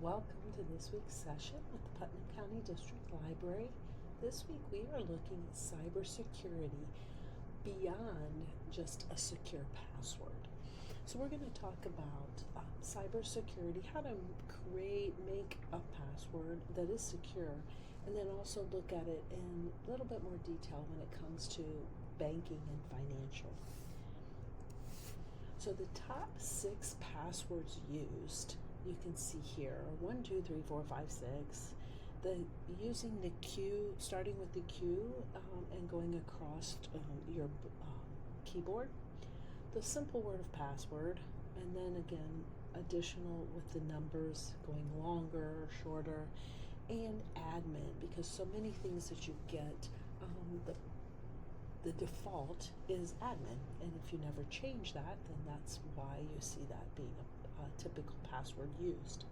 Welcome to this week's session with the Putnam County District Library. This week we are looking at cybersecurity beyond just a secure password. So we're going to talk about cybersecurity, how to make a password that is secure, and then also look at it in a little bit more detail when it comes to banking and financial. So the top 6 passwords used, you can see here, 1, 2, 3, 4, 5, 6. Using the Q, starting with the Q and going across your keyboard. The simple word of password, and then again additional with the numbers going longer, shorter, and admin, because so many things that you get, the default is admin, and if you never change that, then that's why you see that being a typical password used.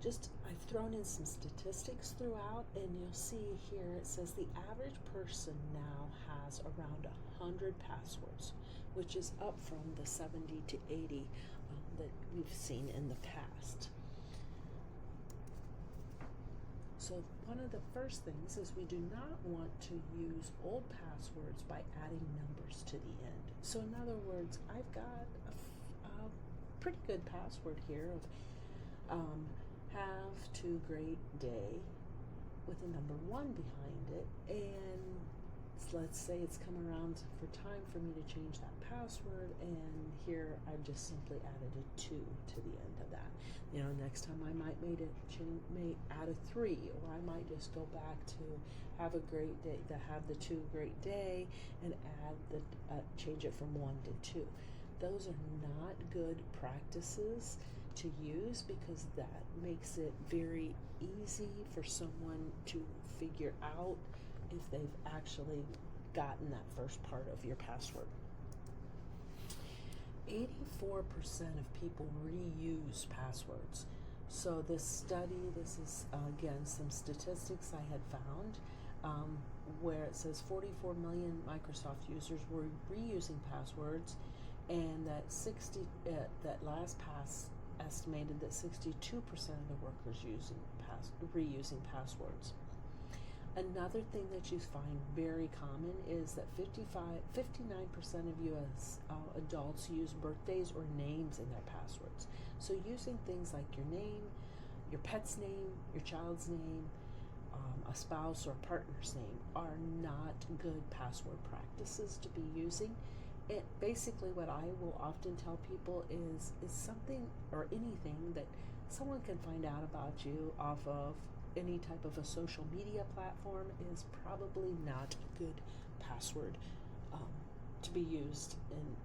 I've thrown in some statistics throughout, and you'll see here it says the average person now has around 100 passwords, which is up from the 70 to 80 that we've seen in the past. So one of the first things is we do not want to use old passwords by adding numbers to the end. So in other words, I've got a pretty good password here of have to great day with a number 1 behind it, and let's say it's come around for time for me to change that password, and here I've just simply added a 2 to the end of that. Next time I might may add a 3, or I might just go back to have a great day, to have the 2 great day, and add change it from 1 to 2. Those are not good practices to use, because that makes it very easy for someone to figure out if they've actually gotten that first part of your password. 84% of people reuse passwords. So this is again some statistics I had found, where it says 44 million Microsoft users were reusing passwords, and that that LastPass estimated that 62% of the workers reusing passwords. Another thing that you find very common is that 59% of U.S. Adults use birthdays or names in their passwords. So using things like your name, your pet's name, your child's name, a spouse or partner's name are not good password practices to be using. Basically what I will often tell people is something or anything that someone can find out about you off of any type of a social media platform is probably not a good password to be used in.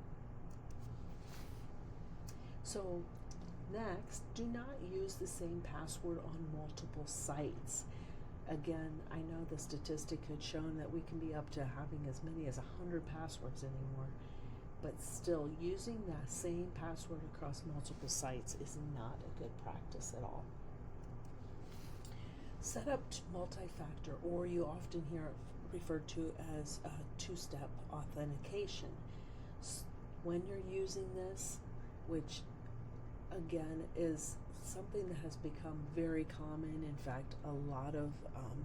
So next, do not use the same password on multiple sites. Again, I know the statistic had shown that we can be up to having as many as 100 passwords anymore, but still using that same password across multiple sites is not a good practice at all. Set up multi-factor, or you often hear it referred to as two-step authentication. When you're using this, which again is something that has become very common. In fact, a lot of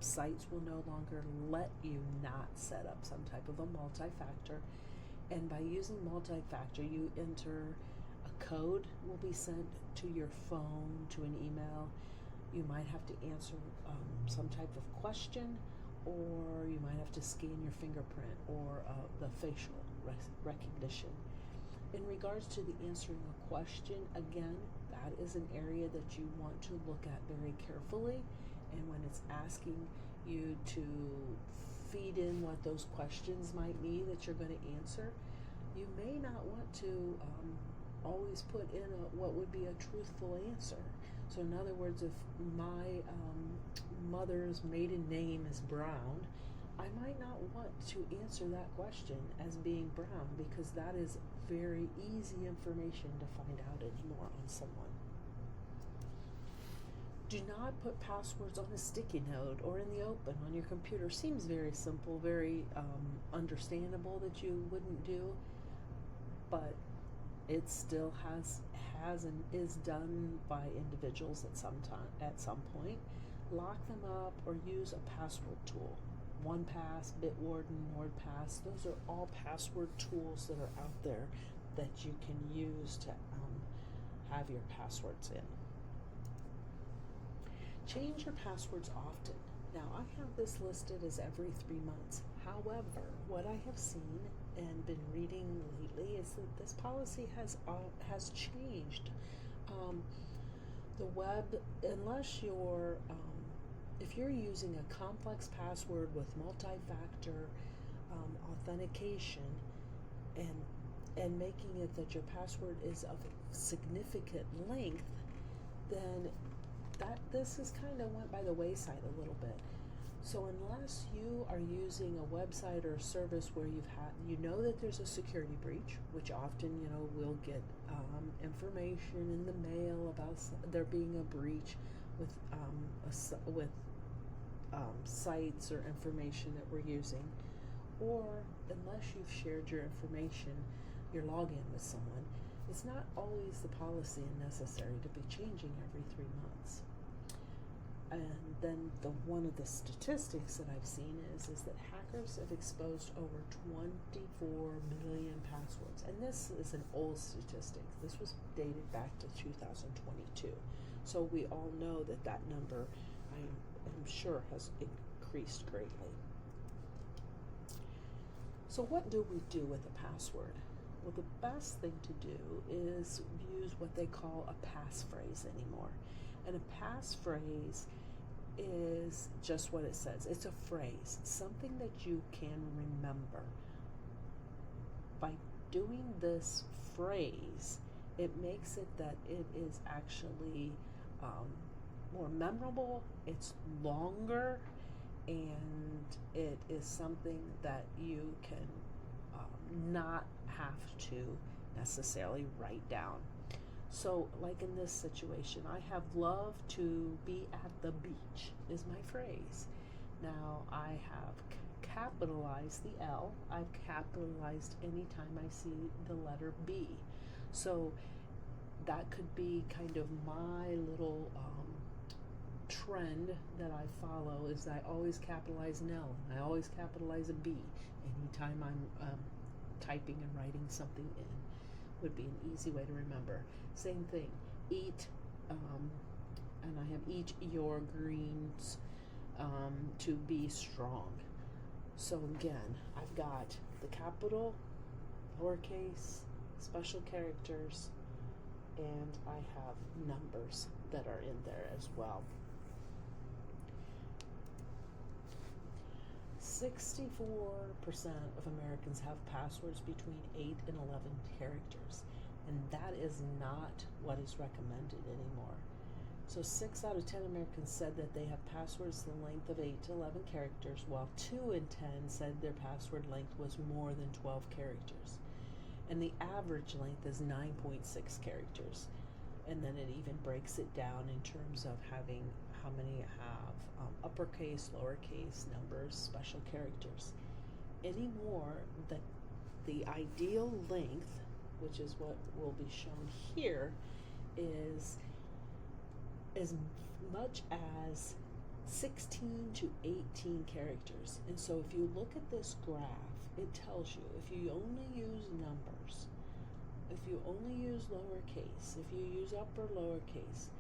sites will no longer let you not set up some type of a multi-factor. And by using multi-factor, you enter a code will be sent to your phone, to an email. You might have to answer some type of question, or you might have to scan your fingerprint or the facial recognition. In regards to the answering a question, again, that is an area that you want to look at very carefully. And when it's asking you to feed in what those questions might be that you're going to answer, you may not want to always put in what would be a truthful answer. So in other words, if my mother's maiden name is Brown, I might not want to answer that question as being Brown, because that is very easy information to find out anymore on someone. Do not put passwords on a sticky note or in the open on your computer. Seems very simple, very understandable that you wouldn't do, but it still has and is done by individuals at some point. Lock them up or use a password tool. OnePass, Bitwarden, NordPass, those are all password tools that are out there that you can use to have your passwords in. Change your passwords often. Now, I have this listed as every 3 months. However, what I have seen and been reading lately is that this policy has changed. The web, unless you're if you're using a complex password with multi-factor authentication and making it that your password is of significant length, then this has kind of went by the wayside a little bit. So unless you are using a website or a service where you know that there's a security breach, which often we'll get information in the mail about there being a breach with sites or information that we're using, or unless you've shared your information, your login with someone, it's not always the policy and necessary to be changing every 3 months. And then one of the statistics that I've seen is that hackers have exposed over 24 million passwords. And this is an old statistic. This was dated back to 2022. So we all know that number, I'm sure, has increased greatly. So what do we do with a password? Well, the best thing to do is use what they call a passphrase anymore. And a passphrase is just what it says. It's a phrase, something that you can remember. By doing this phrase, it makes it that it is actually more memorable, it's longer, and it is something that you can not have to necessarily write down. So, like in this situation, I have loved to be at the beach is my phrase. Now, I have capitalized the L. I've capitalized anytime I see the letter B. So, that could be kind of my little trend that I follow, is I always capitalize an L. I always capitalize a B. Anytime I'm typing and writing something in, would be an easy way to remember. Same thing, eat, and I have eat your greens to be strong. So again, I've got the capital, lowercase, special characters, and I have numbers that are in there as well. 64% of Americans have passwords between 8 and 11 characters, and that is not what is recommended anymore. So 6 out of 10 Americans said that they have passwords the length of 8 to 11 characters, while 2 in 10 said their password length was more than 12 characters. And the average length is 9.6 characters. And then it even breaks it down in terms of having how many have uppercase, lowercase, numbers, special characters. Anymore, the ideal length, which is what will be shown here, is as much as 16 to 18 characters. And so if you look at this graph, it tells you if you only use numbers, if you only use lowercase, if you use upper lowercase,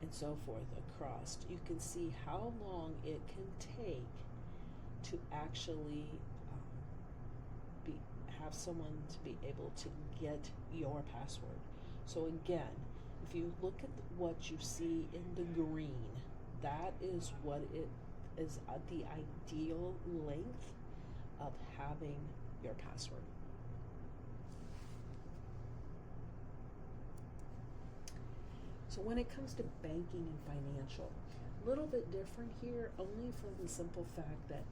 and so forth across, you can see how long it can take to actually have someone to be able to get your password. So again, if you look at what you see in the green, that is what it is, the ideal length of having your password. So when it comes to banking and financial, a little bit different here, only for the simple fact that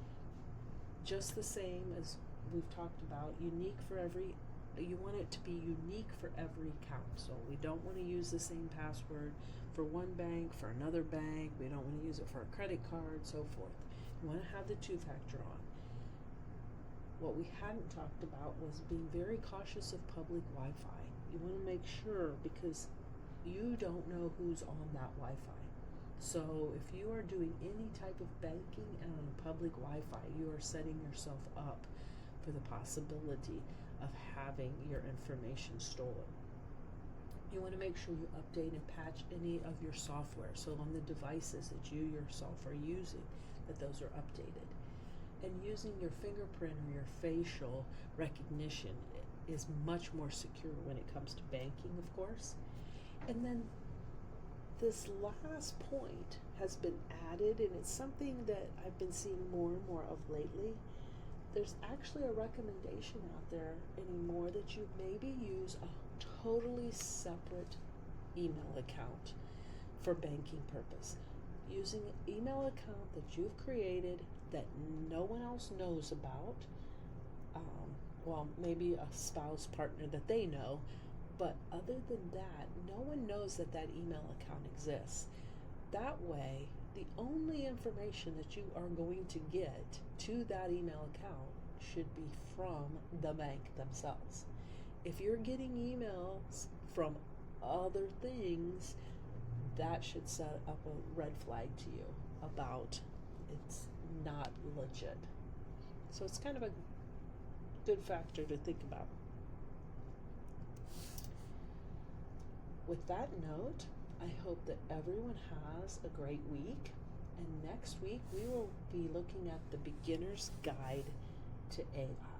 just the same as we've talked about, you want it to be unique for every account. So we don't want to use the same password for one bank, for another bank. We don't want to use it for a credit card, so forth. You want to have the two-factor on. What we hadn't talked about was being very cautious of public Wi-Fi. You want to make sure, because you don't know who's on that Wi-Fi. So if you are doing any type of banking on a public Wi-Fi, you are setting yourself up for the possibility of having your information stolen. You want to make sure you update and patch any of your software, so on the devices that you yourself are using, that those are updated. And using your fingerprint or your facial recognition is much more secure when it comes to banking, of course. And then this last point has been added, and it's something that I've been seeing more and more of lately. There's actually a recommendation out there anymore that you maybe use a totally separate email account for banking purpose. Using an email account that you've created that no one else knows about, well, maybe a spouse partner that they know, but other than that, no one knows that that email account exists. That way, the only information that you are going to get to that email account should be from the bank themselves. If you're getting emails from other things, that should set up a red flag to you about it's not legit. So it's kind of a good factor to think about. With that note, I hope that everyone has a great week. And next week, we will be looking at the beginner's guide to AI.